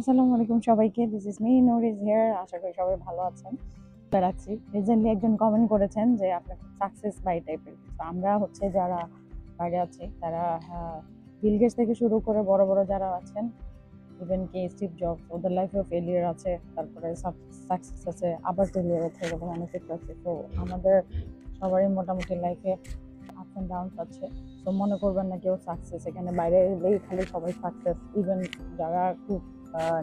আসসালামু আলাইকুম সবাইকে। This is me Noor is here. আশা করি সবাই ভালো আছেন। রাখছি রিসেন্টলি একজন কমেন্ট করেছেন যে আপনি খুব সাকসেস বাই টাইপের। তো আমরা হচ্ছে যারা বাইরে আছি তারা বিল গেটস থেকে শুরু করে বড় বড় যারা আছেন, ইভেন কি স্টিভ জবস, ওদের লাইফেও ফেলিয়ার আছে, তারপরে সাকসেস আছে, আবার ফেলিয়ার আছে, এরকম অনেক কিছু আছে। তো আমাদের সবারই মোটামুটি লাইফে আপস অ্যান্ড ডাউনস আছে। তো মনে করবেন না কেউ সাকসেস, এখানে বাইরে এলেই খালি সবাই সাকসেস। ইভেন যারা খুব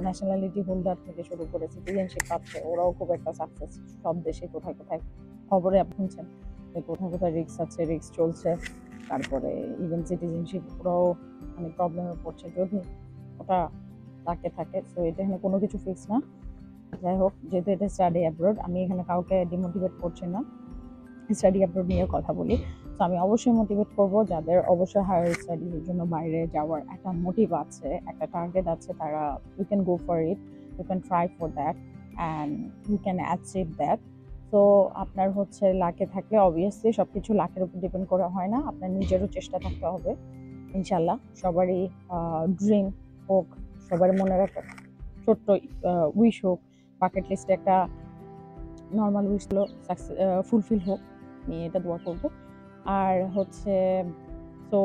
ন্যাশনালিটি হোল্ডার থেকে শুরু করে সিটিজেনশিপ পাচ্ছে, ওরাও খুব একটা সাকসেস। সব দেশে কোথায় কোথায় খবরে আপনি শুনছেন যে কোথায় কোথায় রিস্ক আছে, রিস্ক চলছে। তারপরে ইভেন সিটিজেনশিপ ওরাও অনেক প্রবলেমে পড়ছে যদি ওটা থাকে থাকে। সো এটা এখানে কোনো কিছু ফিক্স না। যাই হোক, যেহেতু এটা স্টাডি অ্যাব্রোড, আমি এখানে কাউকে ডিমোটিভেট করছি না, স্টাডি অ্যাব্রোড নিয়ে কথা বলি। তো আমি অবশ্যই মোটিভেট করব যাদের অবশ্যই হায়ার স্টাডিজের জন্য বাইরে যাওয়ার একটা মোটিভ আছে, একটা টার্গেট আছে, তারা you can go for it, you can try for that and you can achieve that. তো আপনার হচ্ছে লাকে থাকলে অবভিয়াসলি সব কিছু লাকের উপর ডিপেন্ড করা হয় না, আপনার নিজেরও চেষ্টা থাকতে হবে। ইনশাল্লাহ সবারই ড্রিম হোক, সবার মনের একটা ছোট্ট উইশ হোক, বাকেট লিস্টে একটা নর্মাল উইশগুলো ফুলফিল হোক, আমি এটা দোয়া করব। আর হচ্ছে তো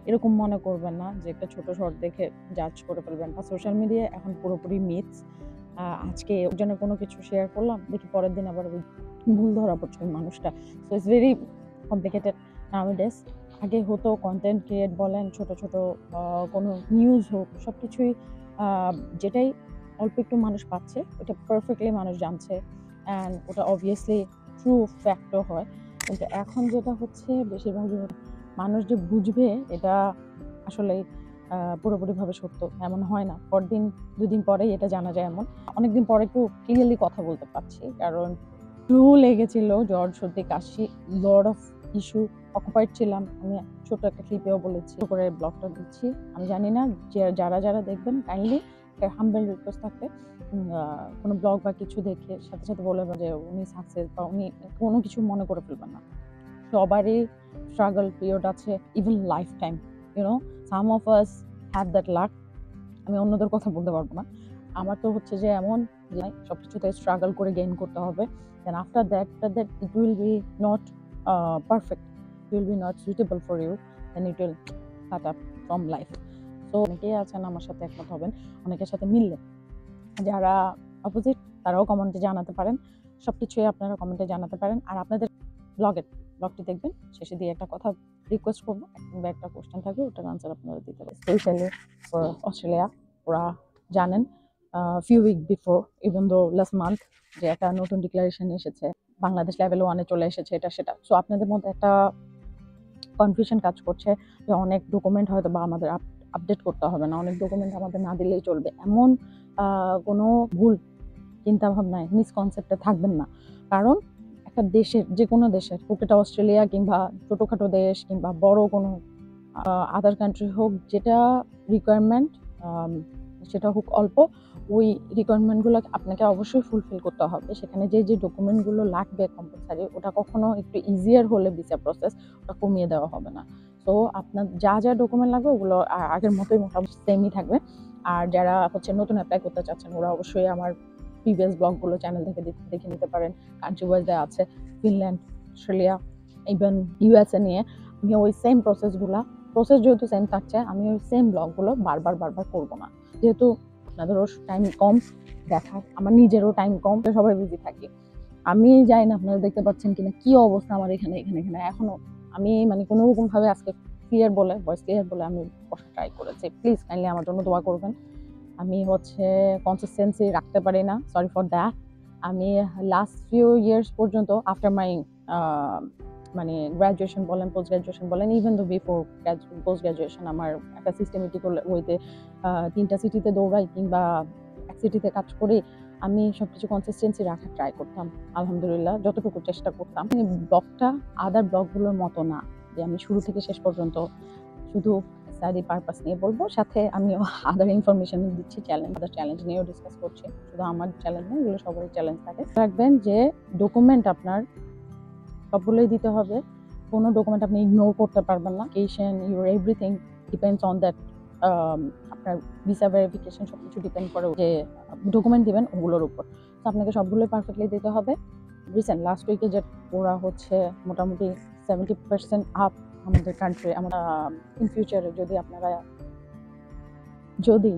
এরকম মনে করবেন না যে একটা ছোট শর্ট দেখে জাজ করে ফেলবেন, বা সোশ্যাল মিডিয়া এখন পুরোপুরি মিথস। আজকে ওজনের কোনো কিছু শেয়ার করলাম, দেখি পরের দিন আবার ভুল ধরা পড়ছে ওই মানুষটা। So it's very complicated nowadays. আগে হতো কন্টেন্ট ক্রিয়েট বলেন, ছোট ছোট কোনো নিউজ হোক, সব কিছুই যেটাই অল্প একটু মানুষ পাচ্ছে ওটা পারফেক্টলি মানুষ জানছে, অ্যান্ড ওটা অবভিয়াসলি ট্রু ফ্যাক্টও হয়। কিন্তু এখন যেটা হচ্ছে বেশিরভাগই মানুষ যে বুঝবে এটা আসলে পুরোপুরিভাবে সত্য এমন হয় না। পরদিন দুদিন পরেই এটা জানা যায় এমন। অনেকদিন পরে একটু ক্লিয়ারলি কথা বলতে পারছি, কারণ ফ্লু লেগেছিল, জ্বর, সর্দি, কাশি, লট অফ ইস্যু, অকুপাইড ছিলাম। আমি ছোট একটা ক্লিপেও বলেছি, করে ব্লগটা দিচ্ছি। আমি জানি না যে যারা যারা দেখবেন কাইন্ডলি হাম্বল রিকোয়েস্ট থাকবে, কোনো ব্লগ বা কিছু দেখে সাথে সাথে বলে যে উনি সাকসেস বা উনি কোনো কিছু মনে করে ফেলবেন না। সবারই স্ট্রাগল পিরিয়ড আছে, even life time, you know some of us have that luck. আমি অন্যদের কথা বলতে পারবো না, আমার তো হচ্ছে যে এমন যে সব কিছুতে স্ট্রাগল করে গেইন করতে হবে। Then after that it will be not perfect, it will be not suitable for you, then it will cut up from life. তো অনেকেই আছেন আমার সাথে একমত হবেন, অনেকের সাথে মিললে। যারা অপোজিট তারাও কমেন্টে জানাতে পারেন, সব কিছুই আপনারা কমেন্টে জানাতে পারেন। আর আপনাদের ব্লগটি দেখবেন, শেষে দিয়ে একটা কথা রিকোয়েস্ট করবো কিংবা একটা কোশ্চেন থাকবে, ওটার আনসার আপনারা দিতে পারেন। স্পেশালি ফর অস্ট্রেলিয়া, ওরা জানেন few week before, even though last month, যে একটা নতুন ডিক্লারেশন এসেছে, বাংলাদেশ লেভেল 1-এ চলে এসেছে এটা সেটা। সো আপনাদের মধ্যে একটা কনফিউশন কাজ করছে যে অনেক ডকুমেন্ট হয়তো বা আমাদের আপডেট করতে হবে না, অনেক ডকুমেন্ট আমাদের না দিলেই চলবে, এমন কোনো ভুল চিন্তাভাবনায় মিসকনসেপ্টে থাকবেন না। কারণ একটা দেশের, যে কোনো দেশের হোক, এটা অস্ট্রেলিয়া কিংবা ছোটোখাটো দেশ কিংবা বড় কোনো আদার কান্ট্রি হোক, যেটা রিকোয়ারমেন্ট সেটা হোক অল্প, ওই রিকোয়ারমেন্টগুলো আপনাকে অবশ্যই ফুলফিল করতে হবে। সেখানে যে যে ডকুমেন্টগুলো লাগবে কম্পালসারি, ওটা কখনো একটু ইজিয়ার হলে ভিসা প্রসেস, ওটা কমিয়ে দেওয়া হবে না। তো আপনার যা যা ডকুমেন্ট লাগবে ওগুলো আগের মতোই মোটামুটি সেমই থাকবে। আর যারা হচ্ছে নতুন অ্যাপ্লাই করতে চাচ্ছেন, ওরা অবশ্যই আমার প্রিভিয়াস ব্লগগুলো চ্যানেল থেকে দেখে নিতে পারেন। কান্ট্রি ওয়াইজ দেওয়া আছে, ফিনল্যান্ড, অস্ট্রেলিয়া, ইভেন ইউএসএ নিয়ে। আমি ওই সেম প্রসেস যেহেতু সেম থাকছে, আমি ওই সেম ব্লগগুলো বারবার করবো না, যেহেতু আপনাদেরও টাইম কম দেখার, আমার নিজেরও টাইম কম, সবাই বিজি থাকি। আমি জানি না আপনারা দেখতে পাচ্ছেন কিনা কি অবস্থা আমার এখানে এখনো। আমি মানে কোনো রকম ভাবে আজকে ভয়েস ক্লিয়ার বলে আমি বসা ট্রাই করেছি। প্লিজ কাইন্ডলি আমার জন্য দোয়া করবেন। আমি হচ্ছে কনসিস্টেন্সি রাখতে পারি না, সরি ফর দ্যাট। আমি লাস্ট ফিউ ইয়ার্স পর্যন্ত আফটার মাই মানে গ্র্যাজুয়েশন বলেন, পোস্ট গ্র্যাজুয়েশন বলেন, even though before post graduation, আমার একটা সিস্টেমেটিক ওয়েতে 3টা সিটিতে দৌড়াই কিংবা এক সিটিতে কাজ করি, আমি সবকিছু কনসিস্টেন্সি রাখার ট্রাই করতাম। আলহামদুলিল্লাহ যতটুকু চেষ্টা করতাম। ব্লগটা আদার ব্লগগুলোর মতো না যে আমি শুরু থেকে শেষ পর্যন্ত শুধু স্টাডি পারপাস নিয়ে বলবো, সাথে আমি আদার ইনফরমেশন দিচ্ছি, আদার চ্যালেঞ্জ নিয়েও ডিসকাস করছি। শুধু আমার চ্যালেঞ্জ নেই, এগুলো সবারই চ্যালেঞ্জ থাকে। রাখবেন যে ডকুমেন্ট আপনার সবগুলোই দিতে হবে, কোনো ডকুমেন্ট আপনি ইগনোর করতে পারবেন না। Your everything depends on that আপনার ভিসা ভেরিফিকেশন সব কিছু ডিপেন্ড করে যে ডকুমেন্ট দিবেন ওগুলোর উপর। তো আপনাকে সবগুলোই পারফেক্টলি দিতে হবে। রিসেন্ট লাস্ট উইকে যে ওরা হচ্ছে মোটামুটি 70% আপ আমাদের কান্ট্রি। আমরা ইন ফিউচারে যদি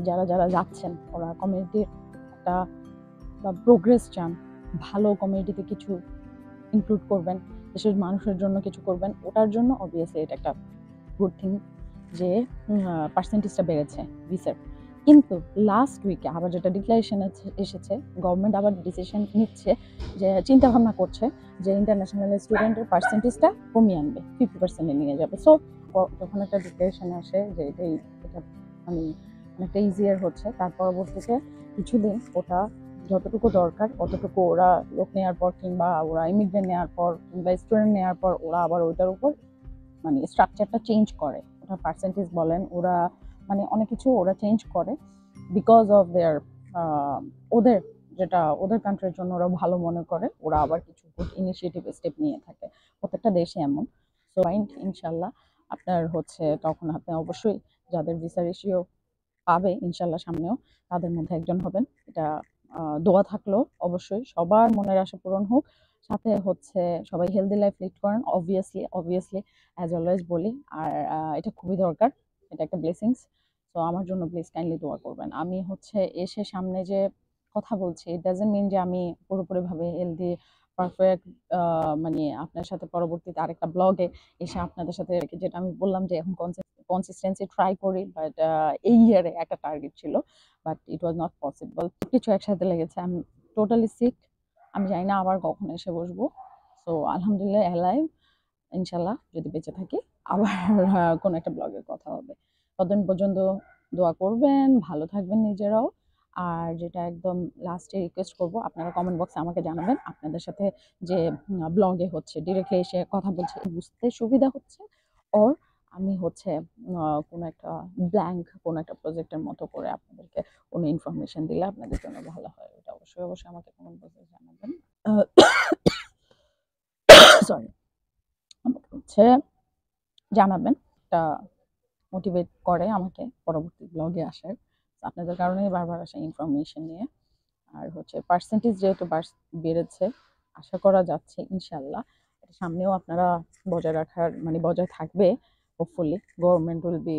যারা যারা যাচ্ছেন ওরা কমিউনিটির একটা বা প্রোগ্রেস চান, ভালো কমিউনিটিতে কিছু ইনক্লুড করবেন, দেশের মানুষের জন্য কিছু করবেন, ওটার জন্য অবভিয়াসলি এটা একটা গুড থিং যে পার্সেন্টেজটা বেড়েছে ভিসার। কিন্তু লাস্ট উইকে আবার যেটা ডিক্লারেশন এসেছে, গভর্নমেন্ট আবার ডিসিশন নিচ্ছে যে চিন্তা ভাবনা করছে যে ইন্টারন্যাশনাল স্টুডেন্টের পার্সেন্টেজটা কমিয়ে আনবে, 50% নিয়ে যাবে। সো যখন একটা ডিক্লারেশন আসে যে এটা মানে অনেকটা ইজিয়ার হচ্ছে, তার পরবর্তীতে কিছুদিন ওটা যতটুকু দরকার অতটুকু ওরা লোক নেওয়ার পর কিংবা ওরা ইমিগ্রেন্ট নেওয়ার পর কিংবা স্টুডেন্ট নেওয়ার পর ওরা আবার ওইটার উপর মানে স্ট্রাকচারটা চেঞ্জ করে। ওটা পার্সেন্টেজ বলেন, ওরা মানে অনেক কিছু ওরা চেঞ্জ করে বিকজ অফ দেয়ার ওদের যেটা ওদের কান্ট্রির জন্য ওরা ভালো মনে করে, ওরা আবার কিছু গুড ইনিশিয়েটিভ স্টেপ নিয়ে থাকে। প্রত্যেকটা দেশে এমন। সো ইনশাল্লাহ আপনার হচ্ছে তখন আপনি অবশ্যই যাদের ভিসা রেশিও পাবে ইনশাল্লাহ সামনেও তাদের মধ্যে একজন হবেন। এটা দোয়া থাকলো অবশ্যই সবার মনের আশা পূরণ হোক। সাথে হচ্ছে সবাই হেলদি লাইফ লিড করেন অবভিয়াসলি অ্যাজ অলওয়েজ বলি। আর এটা খুবই দরকার, এটা একটা ব্লেসিংস। তো আমার জন্য প্লিজ কাইন্ডলি দোয়া করবেন। আমি হচ্ছে এসে সামনে যে কথা বলছি ইট ডাজন্ট মিন যে আমি পুরোপুরিভাবে হেলদি পারফেক্ট। মানে আপনার সাথে পরবর্তীতে আরেকটা ব্লগে এসে আপনাদের সাথে যেটা আমি বললাম যে এখন কনসিস্টেন্সি ট্রাই করি, বাট এই ইয়ারে একটা টার্গেট ছিল, but it was not possible. কিছু একসাথে লেগেছে, আমি টোটালি সিক। আমি জানি না আবার কখন এসে বসবো। সো আলহামদুলিল্লাহ অ্যালাইভ, ইনশাল্লাহ যদি বেঁচে থাকি আবার কোনো একটা ব্লগে কথা হবে। ততদিন পর্যন্ত দোয়া করবেন, ভালো থাকবেন নিজেরাও। আর যেটা একদম লাস্টে রিকোয়েস্ট করব, আপনারা কমেন্ট বক্সে আমাকে জানাবেন আপনাদের সাথে যে ব্লগে হচ্ছে ডিরেক্টলি এসে কথা বলছে বুঝতে সুবিধা হচ্ছে, ওর আমি হচ্ছে কোনো একটা ব্ল্যাঙ্ক কোনো একটা প্রজেক্টের মতো করে আপনাদেরকে কোনো ইনফরমেশন দিলে আপনাদের জন্য ভালো হয়। এটা অবশ্যই আমাকে কমেন্ট বক্সে জানাবেন। সরি, আমাকে হচ্ছে জানাবেন। এটা মোটিভেট করে আমাকে পরবর্তী ব্লগে আসার। আপনাদের কারণেই বারবার আসা ইনফরমেশন নিয়ে। আর হচ্ছে পার্সেন্টেজ যেহেতু বেড়েছে, আশা করা যাচ্ছে ইনশাল্লাহ এটা সামনেও আপনারা বজায় রাখার মানে বজায় থাকবে। হোপফুলি গভর্নমেন্ট উইল বি,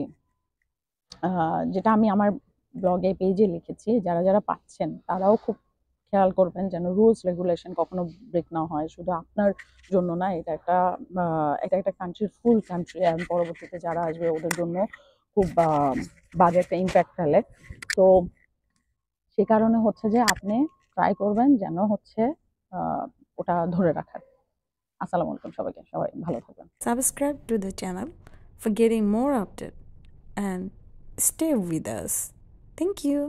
যেটা আমি আমার ব্লগে পেজে লিখেছি, যারা যারা পাচ্ছেন তারাও খুব খেয়াল করবেন যেন রুলস রেগুলেশন কখনো ব্রেক না হয়। শুধু আপনার জন্য না, এটা একটা কান্ট্রির ফুল কান্ট্রি, এবং পরবর্তীতে যারা আসবে ওদের জন্য খুব বাজে একটা ইম্প্যাক্ট ফেলে। তো সে কারণে হচ্ছে যে আপনি ট্রাই করবেন যেন হচ্ছে ওটা ধরে রাখার। আসসালামু আলাইকুম সবাইকে, সবাই ভালো থাকবেন। Subscribe to the channel for getting more updates and stay with us. Thank you.